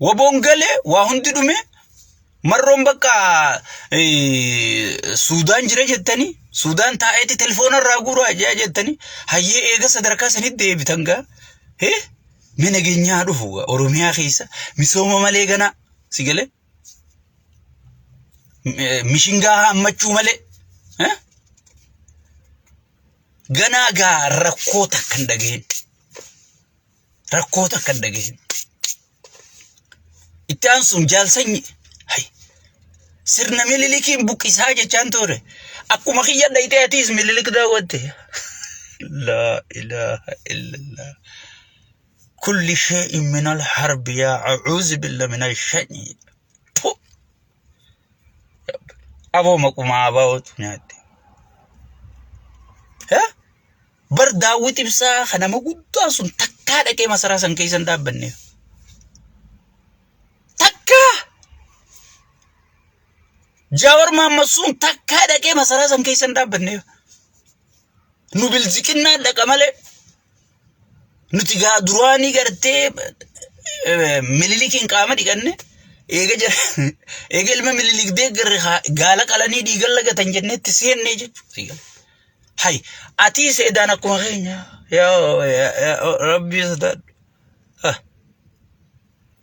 وبونغلي وهندي دومي مرون بقى سودان جرى جتني سودان تاعتي تلفون الراغورو اجا جتني هي ايغا صدركا سنيد ديبتنغا هي من اجنيا دفو اوروميا خيسا مسوما ماليغنا سيغله مشينغا مچو مالي ها غناغا ركوتا كندغين اتانسون جالسني هاي سرنا مليليكين بوكيس حاجه جانتوري اكو مخيا دايتاتيز مليليك داوته لا اله الا الله كل شيء من الحرب يا اعوذ بالله من الشيطان ابو مقما باوت نياتي ها برداوتي بسا خنا مغدا سن تكا دكاي مسرا سن كيسن دابني جاور ما مسون تكا دكاي مسرا سن كيسن دابني نوبل زكنا دكمله نتيجا دراني غرتي مليليكين قامدي كنه ايغل ما مليليك دغر غالا قالني ديغل تنجنت سين نيج هاي اتي سيدانا كوغينيا يا ربي صدق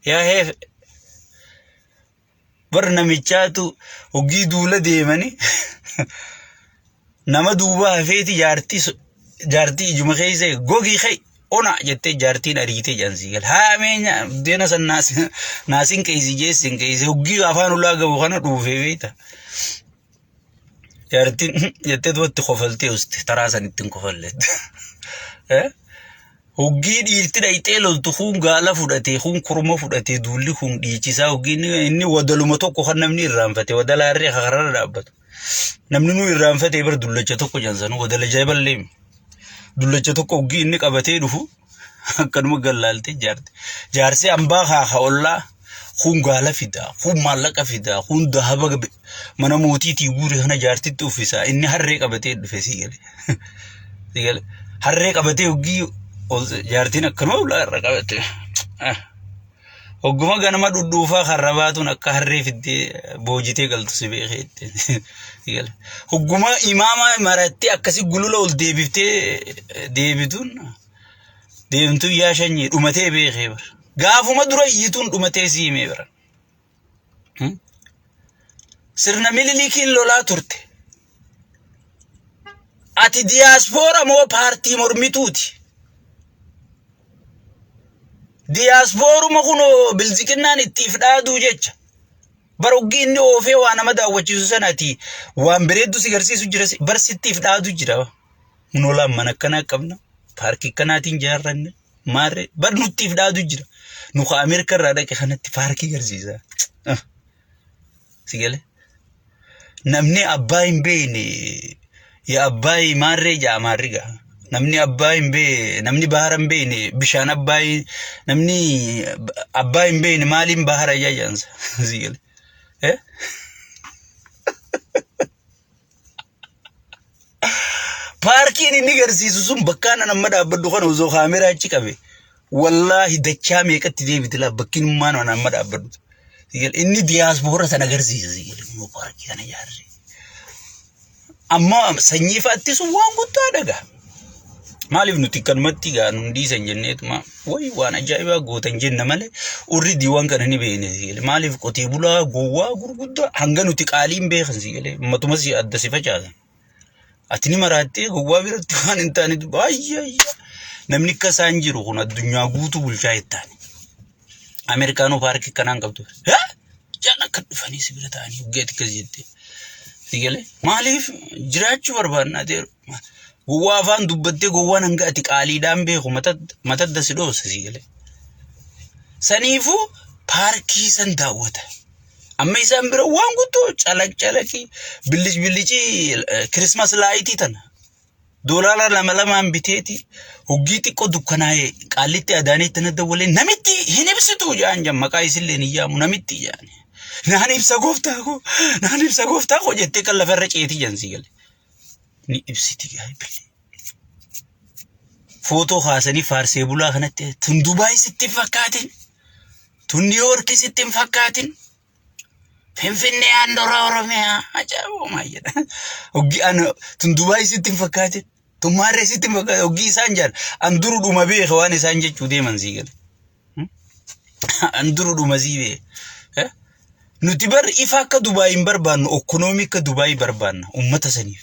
يا هي برنامجاتو وغي دوله ديمني نما دوبا فيتي جارتي جمخيزه غوغي خي ona jette jartin arite jansigal ha menya dena san nasin kaysi jesin kaysi huggi afan ula gabu khana dufe beta jartin jette dwat khofalte ust tarasan itin khofallet huggi dirti daite lol tu khun gala fudate khun kurma fudate dulli khun dichisa huggi inni wadaluma tokko khanamni ramfate wadalare kharar dabbat namni nu ramfate bar dullacha tokko jansanu wadala jayballim dullacha tokko huggi inni qabate dufu kanuma galalti jaarsi amba ha olla khun gala fida khun malaka fida khun dahaba mana moti ti gure hana jaarti tufisa inni harre qabate dufe sigale harre qabate huggi jaartina kanuma la qabate oguma ganama dudufa kharabatun akka harre fidde bojite galtu sibe khete sigale oguma imama maratti akasi gulula ol debifte debitun deemtu yaashanyi dhumatee beekee bar gaafuma dura yituun dhumatee siimee bar sirna mililikiin lolaa turte ati diaspora moo paartii mormituuti diasporuma kuno bilzikinnaan ittiif dhaaduu jecha baruggi inni oofee waa nama daawwachiisu sanati waan bireeddu si garsiisu jira bar sittiif dhaaduu jira munolaan mana akkanaa qabna parki kanatin jarranne mare bar nutif daadu jira nu kha amerika rada ke khanati parki garziza sigale namni abbain beene ya abbai mare ja mariga namni abbain be namni baharan beene bishan abbai namni abbain beene malin bahara ja jansa sigale parki ni nigarsiisu sun bakkaana nama dhaabbaddu kana uzoo kaameraa achi qabe wallahi dachaa meeqatti deebitila bakkin maana nama dhaabbaddu inni diaspora sana agarsiisa immoo parki kana jaarre amma sanyii faatti sun waan guddaa dhaga maaliif nuti kanumatti gaanu ndiisan jenneetuma way waan ajaa'ibaa gootan jenna malee urri diiwaan kana ni beene maaliif qotee bulaa gowwaa gurguddaa hanga nuti qaaliin beekan sigale matuma si adda si facaasan atini marate gowwa biratti waan intani ayya namni kasaan jiru kun addunyaa guutuu bulchaa ittaani amerikaano parki kanaan qabdu jana kan dhufanii sibira taanii ugeeti kaziyette sigale maaliif jiraachuu barbaadna deeru gowwa afaan dubbattee gowwaan hanga ati qaaliidhaan beeku matadda si dhoosa sigale saniifu parkii san daawwata amma isaan bira waan guutuu calaqi billichi Christmas light tana dolara lama biteeti huggi xiqqo dukkanaaye qaalitti adaanii tana dawwale namitti hin ibsitu jaan maqaa isilleen iyaamu namitti jaan naan ibsa gooftaa ko jettee kan lafarra ceeti jansi gale ni ibsiti gaayibili foto haasanii faarsee bulaa kanatti tundubaay sitti fakkaatin tun New York sittin fakkaatin Finfinnee handora Oromiyaa ajaa'ibu maayedha oggi an tun Dubai sittin fakkaatin tun Marree sittin fakkaatin oggi isaan jaan an duru dhuma beeka waan isaan jechuu deeman siigal an duru dhuma siibe nuti bar ifa akka Dubai hin barbaannu economic akka Dubai barbaanna ummata saniif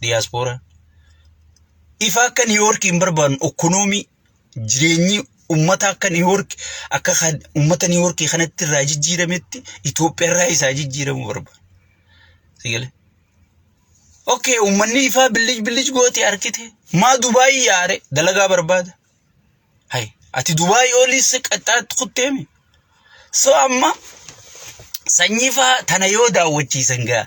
diaspora ifa akka New York hin barbaannu economy jireenyi ummata akka New York akka ummata New York kanatti irraa jijjiirametti Itoophiyaa irraa isaa jijjiiramu barbaanna sigale okay ummanni ifa bilij gooti arkite ma Dubai yaare dalagaa barbaada hay ati Dubai olis qaxxaat kutteemi so amma sanyifa tana yoo daawwachiisan gaa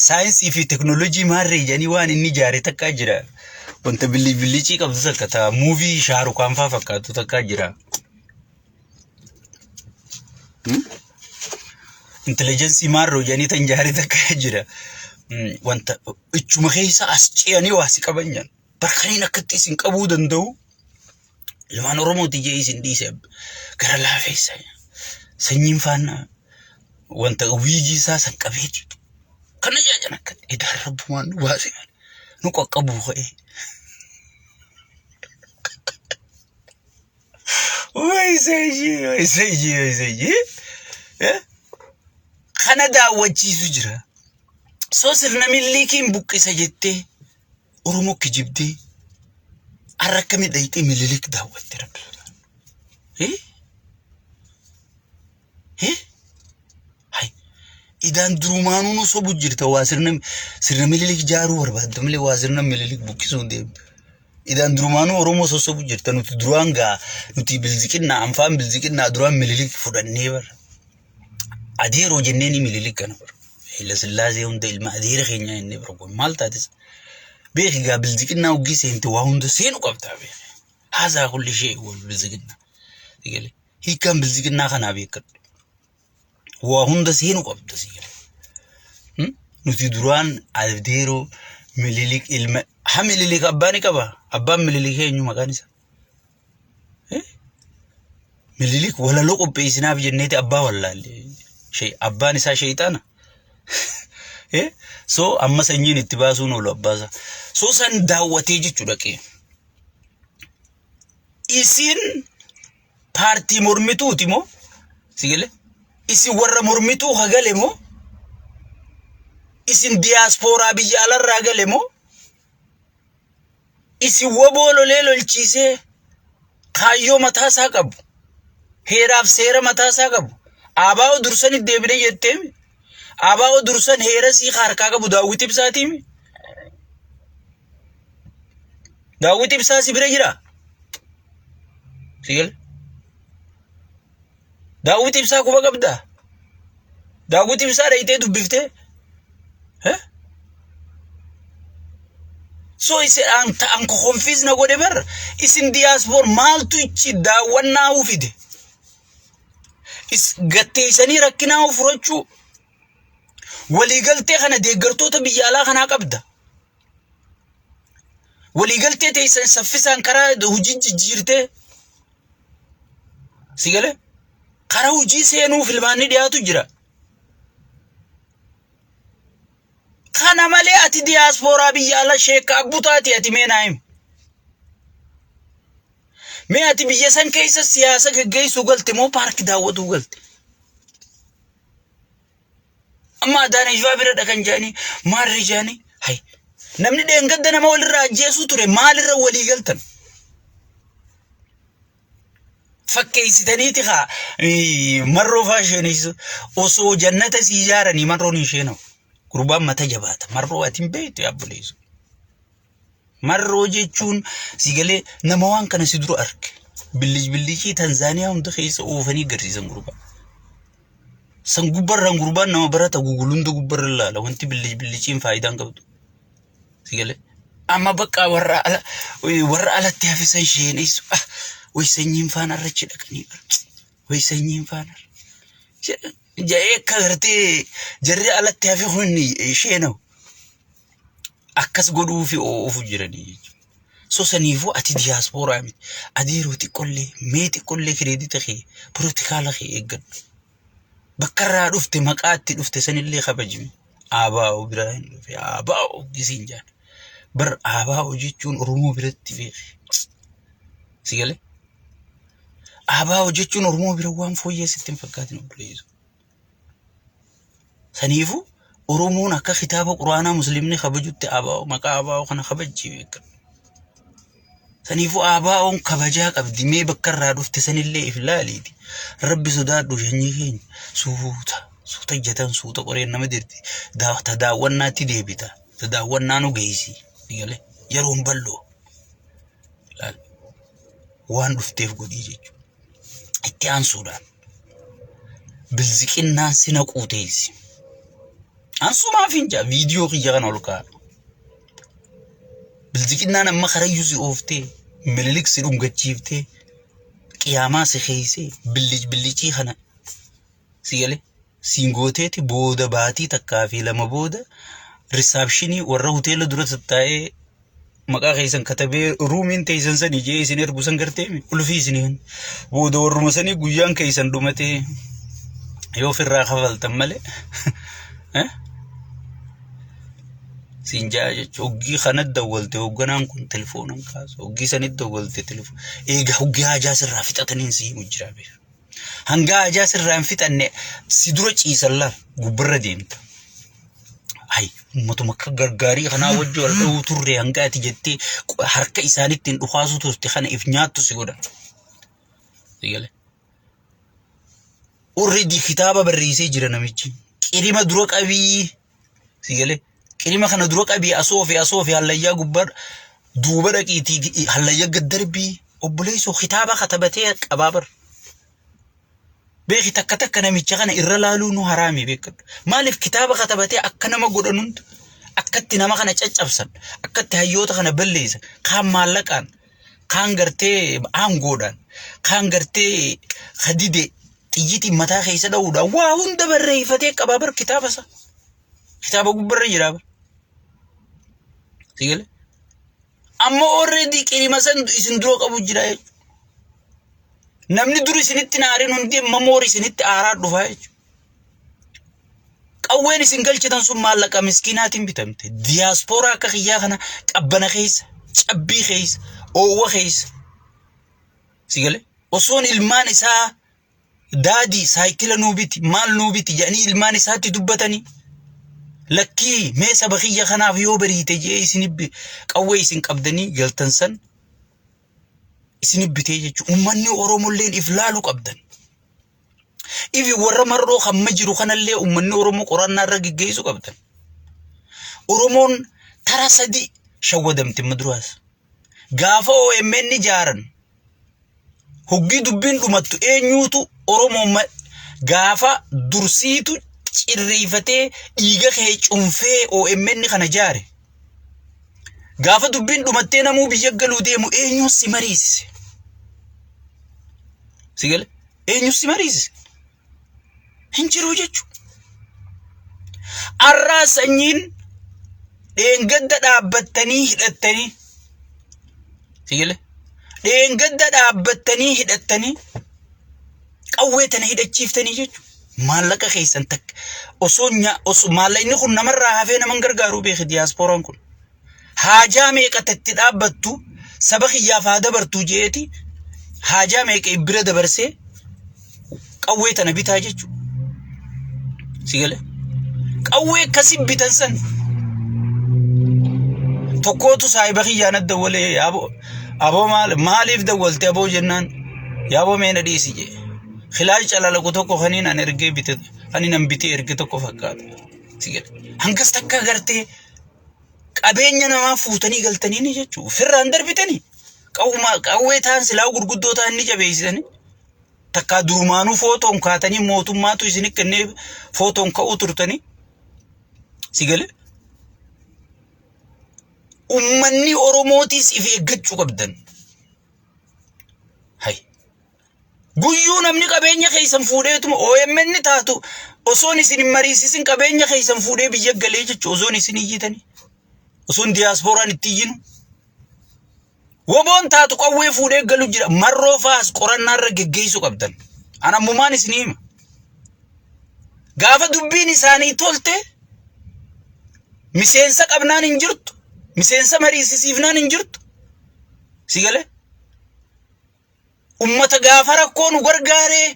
saayinsii fi teknoolojii Marree janii waan inni jaare takka jira wanta bilici qabdu takka ta movie Shaarukaan faa fakkaatu takka jira intelligence Marree janii tan jaare takka jira wanta ichuma keessa as ceeyanii waasi qabanyan barkaniin akkatti isin qabuu danda'u ilmaan Oromooti jee isin dhiise gara laafeessa sanyiin faana wanta wiigi isaa san qabeeti kana jaajan akka idaan rabbumaan waasi nu qaqqabu qa'e Wayseji kana daawwachiisu jira so sirna milliikiin buqqisa jettee Oromoo kijibdee arrakka midhaayitee Minilik daawwatte rabbi idan durumaanuu nu sobu jirta waa sirna Minilik jaaruu barbaadda malee waa sirna Minilik buqqisuu deemu idan durumaanuu Oromoo sosobu jirta nuti duraan gaa nuti bilziqinna anfaan bilziqinna duraan Minilik fudhannee bar adeeroo jenneeni Minilik kana bar ila Sillaasee hunda ilma adeera keenya inni bargoon maal taatis beeki gaa bilziqinna uggii seente waa hunda seenu qabdaa beeki haazaa kulli shee wal bilziqinna sigale hiikaan bilziqinna kanaa beekadhu waa hunda seenu qabda sigale nuti duraan adeeroo Minilik ilma ha Minilik abbaani qaba abbaan Minilik eenyu maqaan isaa Minilik walaloo qopheessinaaf jenneeti abbaa wallaalle shay abbaan isaa shayxaana so amma sanyiin itti baasuun oolu abbaasa so san daawwatee jechuu dhaqee isin paartii mormituuti moo sigale isin warra mormituu hagale moo isin diaspora biyya alarraa gale moo isin woboolo lolchiisee kaayyoo mataasaa qabu heeraaf seera mataasaa qabu abaa'oo dursan deebine jetteemi abaa'oo dursan heera sii harkaa qabu Daawit Ibsaatiimi Daawit Ibsaa si bira jira sigale Daawit Ibsaa kuba qabda Daawit Ibsaa dhayitee dubbiftee so ise anko konfiis na godhe bar isin diaspora maaltu ichi daawwannaa ufide is gatteessanii rakkinaa ufurachuu waliigaltee kana deeggartoota biyya alaa kanaa qabda waliigaltee teessan saffisaan karaa hojii jijjiirtee sigale karaa hojii seenuuf ilmaanni dhiyaatu jira kana malee ati diaspora biyya alaa sheeka abbutaati ati meenaayim mee ati biyya san keessa siyaasa gaggeessuu galte moo paarkii daawwatuu galte amma adaana ijaa bira dhaqan jaanii Marree jaanii hay namni dheengadda nama walirraa ajjeesuu ture maalirra walii galtan fakkeessitaniiti haa marroo faashiniisu osoo jannata si ijaaranii marroon isheenaw gurbaan mata jabaata marroo atiin beektu yaabbuleessu marroo jechuun sigale nama waan kana si dura arge billichii Tanzaaniyaa hunda keessa oofanii garsiisan gurbaa san gubbarran gurbaan nama barata gugulunda gubbarra laala wanti billichiin faayidaan qabdu sigale amma bakka warra alatti hafisan sheeneessu way sanyiin faana arrachi dhaqanii way sanyiin faana jae kagartee jarri alatti hafi hunni sheenaw akkas godhuu fi oofu jiranii سوسنيفو أتي دياسبورا ميت أديرو تقولي ميت تقولي كريديت خي بروتيكال خي إيجن بكرة رفت مقات رفت سن اللي خبجمي آباء إبراهيم في آباء جسينجان بر آباء جيتون أرمو برت في سيجله آباء جيتون أرمو بروان فويه ستين فكاتنا بليزو سنيفو أرمونا كخطاب قرآن مسلمني خبجت آباء مقا آباء خنا خبجي بيكر سنيفو آباء كبجاك أبدي بكرة رفت سن اللي إفلالي دي ربي سداد وجنيهين سوتا جتان سوتا قرين نمدرتي تداونا تديبتا تداونا نجيسي يقوله يروم بلو لا وان رفتيف قدي جيجو اتيان سودان بالذكين ناس نقوتيسي أنسو ما فينجا فيديو خيجان أولكار بالذكين نانا ما خريجوزي أوفتي مللك سيروم قتشيفتي قياما سخيسي بلجي خنا سيقوله سينغوتيتي بودا باتي تكافي لما بودا ريسابشني ورا هوتيل درت تاي مقا خيسن كتبه رومين تيسن سني جي سن اربوسن غرتي كل في سنين بودا ورمسني غيان كيسن دومتي يو في الراخفل تمله ها سينجا اوغي خنت دولت وغنان كن تليفونن كاس اوغي سنت دولت تليفون ايغا اوغي حاجه سر فتاتنين سي مجرابي هنگا حاجه سر فتن سيدرو چيسلا غبر ديمت هاي متمك غرغاري خنا وجو ولو توري هنگا تجتي حركه اسانيتين دخاسو توستي خنا افنياتو سيغودا سيغله اوريدي كتابه بريسي جرنمچي قريمه دروق ابي سيغله كلمة خنا دروك أبي أصوفي هلا يا جبر دوبرك يتي هلا يا قدربي وبليسو خطابة خطبتي أبابر بيخي تكتك أنا متشغنا إرلالو نو حرامي بيكر مالف كتابة خطبتي أكنا ما قدرنت أكدت نما خنا تجابسن أكدت هيوت خنا بليز خام مالكان خان غرتي عام قدان خان غرتي خديدة تيجي متى خيسة دودا واون دبر ريفتك أبابر كتابة سا كتابة جبر يجرب سيقول أما already كلمة سن دروك أبو جراي نمني دوري سنت نارين هندي مموري سنت أعراض دفاعي أوين سنقل كده نسوم مالك مسكينات بتمت دياسبورا كخيا خنا أبنا خيس أبي خيس أو خيس سيقول وصون المان سا دادي سايكل نوبتي مال نوبتي يعني المان سا تدبتني لكي ميسا بخيا خنا في يوبري تجي سنب قوي سن قبدني قلتنسن سنب تيجي أمني أورمو اللين إفلالو قبدن إفي ورا مرو خمجرو خنا اللي أمني أورمو قرآن رقي جيسو قبدن أورمون ترى سدي شو دمت مدرس غافو إمني جارن هجي دبين دمتو نيوتو أورمو غافا درسيتو irreefate dhiiga kee cunfee OMN kana jaare gaafa dubbin dhumattee namuu biyya galuu deemu eenyu si mariisise sigal eenyu si mariisise hinjiru jechu arraa sanyiin dheengadda dhaabbattanii hidhattanii sigal dheengadda dhaabbattanii hidhattanii qawweetana hidhachiiftanii jechu مالك خيسن تك أصونيا مالا إني خن مرة هافينا من غرغارو بيخ دياسبوران كن حاجة ميكا تتدابتو سبخي يافادة برتو جيتي حاجة ميكا إبرد برسي قويتا نبيتا جيجو سيقال قوي كسب بتنسن تقوتو سايبخي جانت دولي أبو ماليف دولتي أبو جنان يابو مين ديسي جي خلاج على لقطوكو خنين أنا رجع بيت أنا نبيتي رجعتوكو فكات سيجل هنقص تكا قرتي أبيني أنا ما فوتني قلتني نيجي شو فر أندر بيتني كأوه تان سلاو غرقدو تان نيجي بيسدني تكا درمانو فوتون كاتني موتو ماتو يسني كني فوتون كأوترتني سيجل أمني أوروموتيس إفي إجت شو قبضن هاي Guyyuu namni qabeenya keessan fuudheetuma OMN taatu osoon isin mariisisin qabeenya keessan fuudhee biyya galee jechuudha osoon isin iyyitanii osoon diyaaspooraan itti iyyinu Woboon taatu qawwee fuudhee galu jira. Marroo faas qorannaarra geggeessu qabdan. Anammumaan isinii hima. Gaafa dubbiin isaanii tolte miseensa qabnaan hin jirtu. Miseensa mariisisiifnaan hin jirtu. Si galee? Ummata gaafa rakkoo nu gargaaree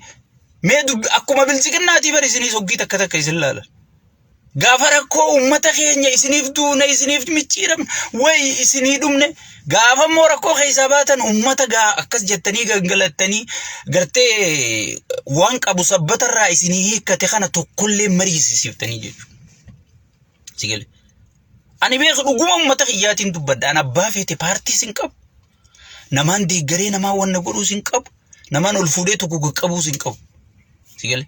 mee dubbi akkuma bilchiqinnaatii bari isinii soggii takka takka isin laalan. Gaafa rakkoo ummata keenya isiniif duuna isiniif micciiramne way isinii dhumne gaafa immoo rakkoo keessaa baatan ummata akkas jettanii gangalattanii gartee waan qabu sabbatarraa isinii hiikkate kana tokkollee mariisisiiftanii jechuudha. Si galee? Ani beeku dhuguma ummata kiyyaatiin dubbadha. An abbaa feete paartii sin qabu. Namaan deeggaree namaa wanna godhuu sin qabu. Namaan ol fuudhee tokko qaqqabuu sin qabu. Si galee?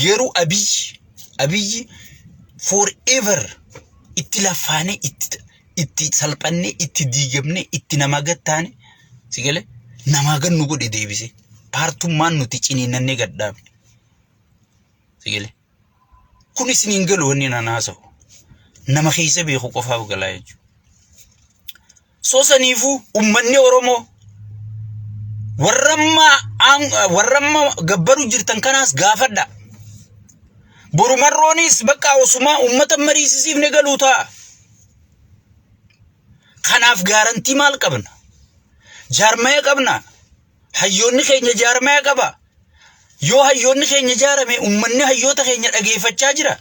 Geruu Abiyyi forever itti lafaane itti salphanne itti diigamne itti nama gattaane. Si galee? Namaa gannu godhe deebise. Paartummaan nuti ciniinnannee gadhaabne. Si galee? Kun isiniin galu wanni naan haasa'u. Nama keessa beeku qofaaf galaa jechuudha. Soosaniifuu ummanni Oromoo warramma gabbaru jirtan kanaas gaafadha. Borumarroonis bakka osuma ummata mariisisiifne galuu ta'a. Kanaaf gaarantii maal qabna? Jaarmaya qabna. Hayyoonni keenya jaarmaya qaba. Yoo hayyoonni keenya jaarame ummanni hayyoota keenya dhageeffachaa jira.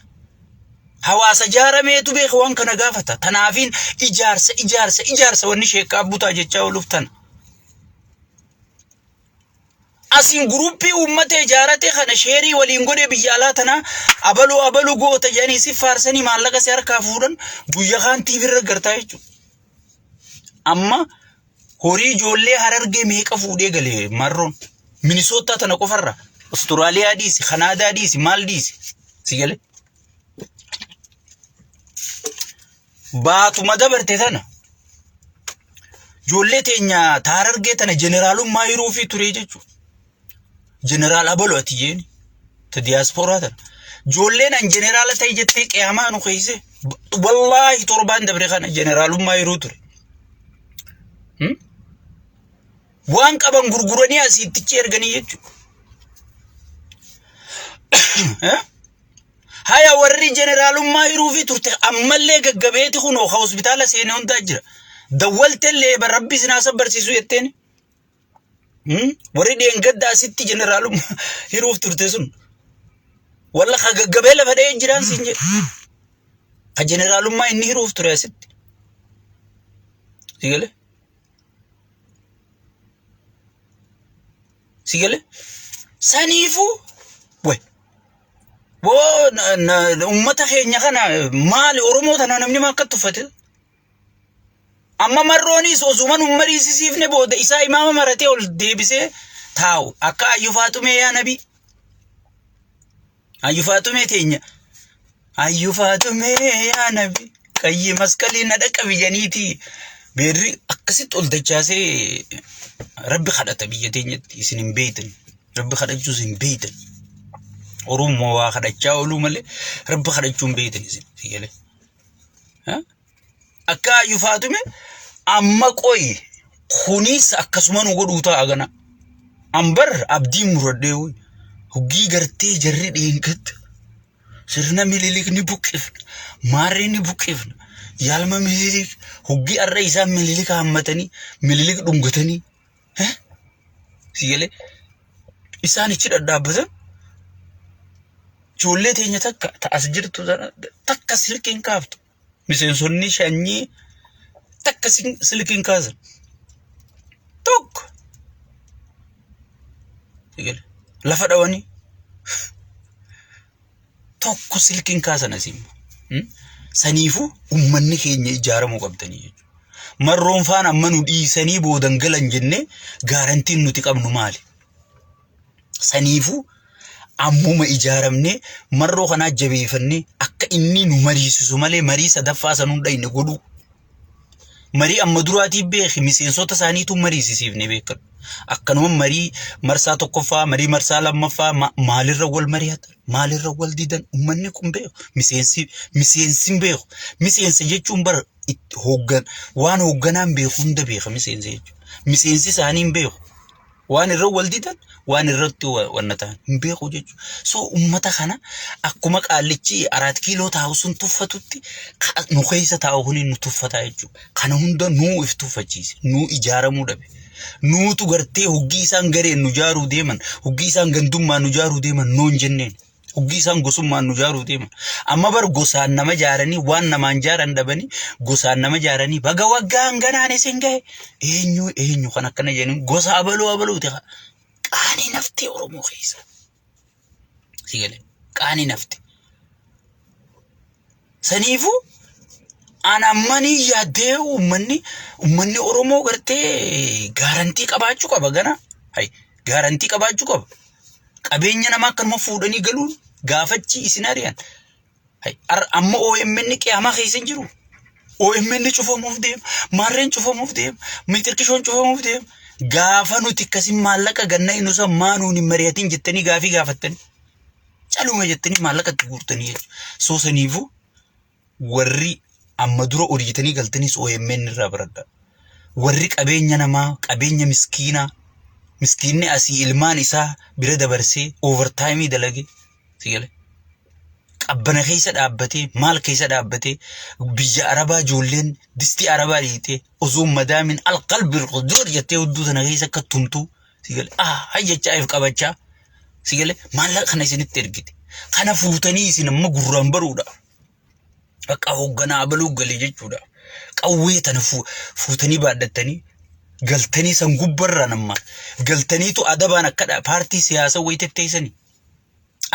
Hawaasa jaarameetu beeku waan kana gaafata. Tanaafiin ijaarsa wanni sheekkaa butaa jechaa ooluuf tana. Asiin guruppii ummata ijaarate kana sheerii waliin godhe biyya alaa tana abaluu goota jedhanii si faarsanii maallaqa si harkaa fuudhan guyya kaan TV irra gartaa jechuudha. Amma horii ijoollee Harargee meeqa fuudhee galee marroon Minisootaa tana qofarra Austraaliyaa dhiisi, Kanaadaa dhiisi, maal dhiisi. Si galee? Baatuma dabarte tana ijoollee teenya Harargee tana jeneraalummaa yeroo fi ture jechuudha. Jeneraal Abaloo ati jeeni ta diaspora tana ijoolleen an jeneraala ta'e jettee qiyaamaa nu keeyse wallaahi torbaan dabre kana jeneraalummaa yeroo ture. Waan qaban gurguranii asiittichi erganii jechuudha. Haya warri jeneraalummaa yeroo fi turte ammallee gaggabeeti kunoo hospitaala seenee hundaa jira. Dawwaltellee barabbi sinaa sabbarsiisu jetteen. Warri dheengadda asitti jeneraalummaa yeroo turte sun walla gaggabee lafa dha'ee jiraan siin jedhe. Ka jeneraalummaa inni yeroo ture asitti. Si galee? Si galee? Saniifuu way ummata keenya kana maali Oromoo tana namni akka tuffate. Amma marroonis osuman ummariisisiifne booda isaa imaama maratee ol deebisee taa'u akka Ayyuu Faaxumee yaa nabi. Ayyuu Faaxumee teenya. Ayyuu Faaxumee yaa nabi. Qayyi maskalii na dhaqa biyyaniiti. Beerri akkasitti ol dachaasee Rabbi kadhata biyya teenyatti isin hin beeytan. Rabbi kadhachuus hin beeytan. Oromoo waa kadhachaa ooluu malee Rabbi kadhachuu hin beeytan isin. Si galee? Akka Ayyuu Faaxumee amma qoyi kunis akkasuma nu godhuu ta'a gana. Ambar abdii muradhee hugii gartee jarri dheengadda. Sirna Minilik ni buqqifna. Maarree ni buqqifna. Yaalma Minilik hugii arra isaan Minilik hammatanii Minilik dhungatanii. Si galee? Isaan ichi dhadhaabbatan. Ijoollee teenya takka ta'as jirtu takka silkiin kaaftu. Miseensonni shanyii takka silkiin kaasan. Tokko. Si galee? Lafa dhawanii. Tokko silkiin kaasan asiin. Saniifuu ummanni keenya ijaaramuu qabdanii jechuudha. Marroon faan amma nu dhiisanii boodan galan jennee gaarantiin nuti qabnu maali? Saniifuu ammuma ijaaramnee marroo kanaa jabeeffannee akka inni nu mariisisu malee marii sadaffaa san hunda inni godhu. Marii amma duraatii beeki miseensota isaaniitu mariisisiifne beekadhu. Akkanuma marii marsaa tokkoffaa, marii marsaa lammaffaa maalirra wal mari'atan, maalirra wal didan ummanni kun beeku. Miseensi beeku. Miseensa jechuun bar hooggan waan hoogganaan beeku hunda beeka miseensi jechuudha. Miseensi isaanii hin beeku. Waan irra wal didan waan irratti wanna ta'an hin beeku jechuudha. So ummata kana akkuma qaallichi 4 kiiloo taa'u sun tuffatutti nu keessa taa'u kuni nu tuffataa jechuudha. Kana hunda nuu if tuffachiise. Nuu ijaaramuu dhabe. Nuutu gartee hoggii isaan gareen nu jaaruu deeman, hoggii isaan gandummaan nu jaaruu deeman noon jenneen. Hoggii isaan gosummaan nu jaaruu deeman. Amma bar gosaan nama jaaranii waan namaan jaaran dhabanii gosaan nama jaaranii baga waggaan ganaan isin gahe eenyu kan akkana jedhanii gosa abaluuti qaanii naftee Oromoo keessa. Sigalee qaanii naftee. Saniifuu ana mani yaadee ummanni Oromoo gartee gaarantii qabaachuu qaba gana. Hay gaarantii qabaachuu qaba. Qabeenya namaa akkanuma fuudhanii galuun gaafachi isin ari'an. Hay amma OMN qiyaamaa keessa hin jiru. OMN cufamuuf deema, maarreen cufamuuf deema, mitirkishoon cufamuuf deema. Gaafa nuti akkasiin maallaqa ganna inni osoo maanuun hin mari'atiin jettanii gaafii gaafattanii. Caluma jettanii maallaqa itti guurtanii jechuudha. So saniifuu warri amma dura horiitanii galtanis OMN irraa baradha. Warri qabeenya namaa, qabeenya miskiinni asii ilmaan isaa bira dabarsee overtime dalage. Sigale. Qabbana keessa dhaabbatee, maal keessa dhaabbatee, biyya Arabaa ijoolleen distii Arabaa dhiitee osoo madaamin alqalbii qudur jettee hudduu sana keessa akka tumtuu. Sigale. Hayyachaa if qabachaa. Sigale. Maallaqa kana isinitti ergite. Kana fuutanii isin amma gurraan baruudha. Akka hoogganaa abaluu galee jechuudha. Qawwee tana fuutanii baadhatanii galtanii san gubbarra namma galtaniitu adabaan akka paartii siyaasaa wayitteessanii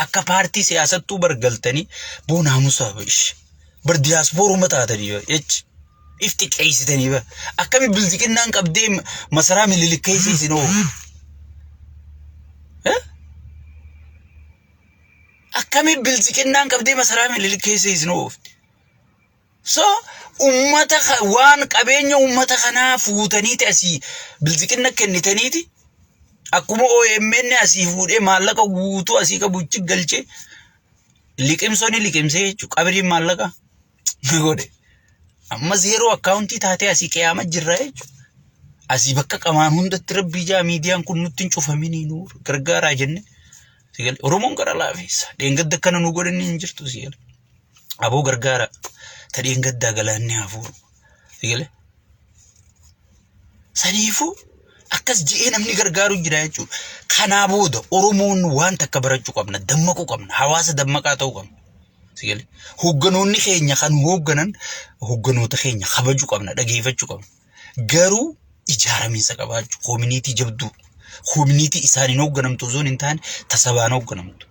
akka paartii siyaasattuu bar galtanii boonaamusa bar diyaaspooruma taatanii ifti qeessitanii ba akkami bilziqinnaan qabdee masaraa mililikkeessiisin oo akkami bilziqinnaan qabdee masaraa mililikkeessiisin oo so ummata waan qabeenya ummata kana fuutanii asii bilziqinna kennitaniiti akkuma OMN asii fuudhee maallaqa guutuu asii qabuchi galchee liqimsoni liqimsee jechuudha qabiriin maallaqa godhe amma zeeroo akkaawuntii taatee asii qiyaama jirra jechuudha asii bakka qamaan hundatti rabbii jaa miidiyaan kun nutti hin cufaminii nu gargaaraa jenne sigale Oromoon gara laafeessa dheengadda kana nu godhanii hin jirtu sigale aboo gargaara tadeen gaddaa galaanni hafuuru. Sigale. Saniifuu akkas je'ee namni gargaaru jira jechuudha. Kanaa booda Oromoon waan takka barachuu qabna, dammaquu qabna, hawaasa dammaqaa ta'uu qabna. Sigale. Hoogganoonni keenya kan hoogganan hoogganoota keenya kabajuu qabna, dhageeffachuu qabna. Garuu ijaaramiinsa qabaachuu, koominiitii jabduu, koominiitii isaaniin hoogganamtu osoo hin taane tasabaan hoogganamtu.